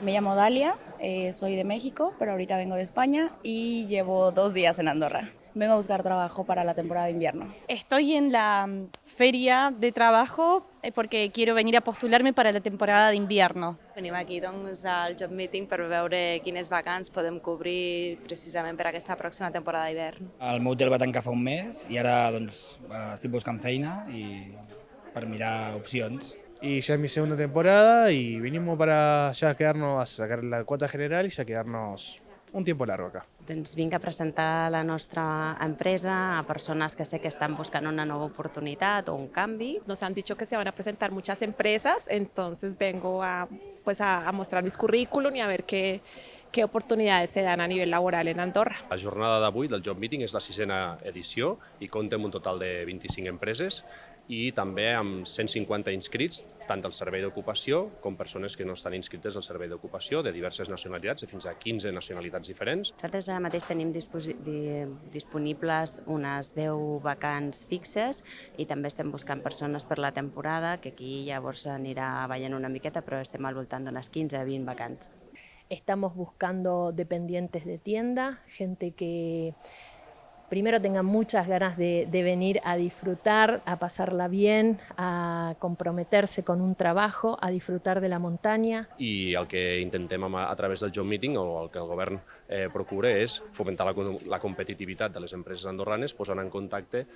Me llamo Dalia, soy de México, pero ahorita vengo de España y llevo 2 días en Andorra. Vengo a buscar trabajo para la temporada de invierno. Estoy en la feria de trabajo porque quiero venir a postularme para la temporada de invierno. Venim aquí doncs, al Job Meeting per veure quines vacants podem cobrir precisament per aquesta pròxima temporada d'hivern. El meu hotel va tancar fa un mes i ara doncs, estic buscant feina i per mirar opcions. Y ya es mi segunda temporada y vinimos para ya quedarnos a sacar la cuota general y ya quedarnos un tiempo largo acá. Doncs vinc a presentar la nostra empresa a persones que sé que estan buscant una nova oportunitat o un canvi. Nos han dicho que se van a presentar muchas empresas, entonces vengo a mostrar mis currículum y a ver qué oportunidades se dan a nivell laboral en Andorra. La jornada d'avui del Job Meeting és la 6a edició i compta amb un total de 25 empreses i també amb 150 inscrits, tant del servei d'ocupació com persones que no estan inscrites al servei d'ocupació, de diverses nacionalitats, de fins a 15 nacionalitats diferents. Nosaltres ara mateix tenim disponibles unes 10 vacants fixes i també estem buscant persones per la temporada, que aquí llavors anirà veient una miqueta, però estem al voltant d'unes 15 a 20 vacants. Estamos buscando dependientes de tienda, gente que primero tenga muchas ganas de venir a disfrutar, a pasarla bien, a comprometerse con un trabajo, a disfrutar de la montaña. I el que intentem a través del Job Meeting, o el que el govern procura, és fomentar la competitivitat de les empreses andorranes, posant en contacte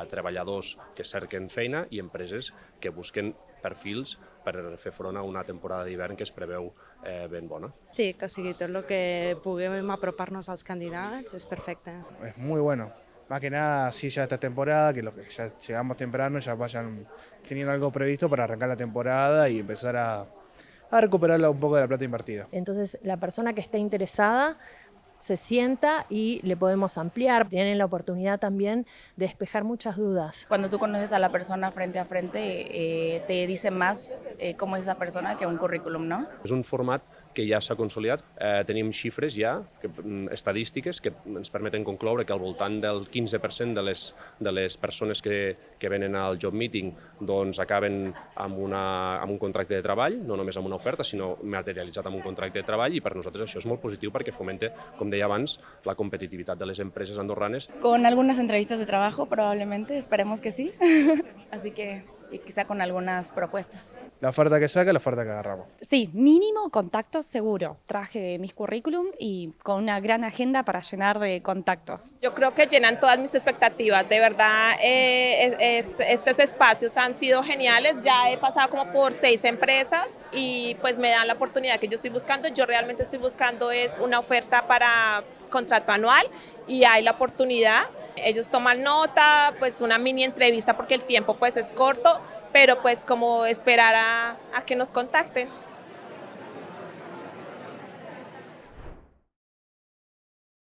treballadors que cerquen feina i empreses que busquen perfils per fer front a una temporada d'hivern que es preveu ben bona. Sí, que sigui tot el que puguem apropar-nos als candidats és perfecte. Es muy bueno. Más que nada, sí, ya esta temporada, que los que ya llegamos temprano ya vayan teniendo algo previsto para arrancar la temporada y empezar a recuperar un poco de la plata invertida. Entonces, la persona que esté interesada se sienta y le podemos ampliar. Tienen la oportunidad también de despejar muchas dudas. Cuando tú conoces a la persona frente a frente, te dice más cómo es esa persona que un currículum, ¿no? És un format que ja s'ha consolidat. Tenim xifres ja, estadístiques, que ens permeten concloure que al voltant del 15% de les persones que venen al Job Meeting doncs acaben amb un contracte de treball, no només amb una oferta, sinó materialitzat amb un contracte de treball, i per nosaltres això és molt positiu perquè fomenta, com deia abans, la competitivitat de les empreses andorranes. Con algunas entrevistas de trabajo probablemente, esperemos que sí. Así que, y quizá con algunas propuestas. La oferta que saca, la oferta que agarramos. Sí, mínimo contactos seguro. Traje mis currículum y con una gran agenda para llenar de contactos. Yo creo que llenan todas mis expectativas, de verdad estos espacios han sido geniales, ya he pasado como por 6 empresas y pues me dan la oportunidad que yo estoy buscando. Yo realmente estoy buscando es una oferta para contrato anual y hay la oportunidad, ellos toman nota, pues una mini entrevista porque el tiempo pues es corto, pero pues como esperar a que nos contacten.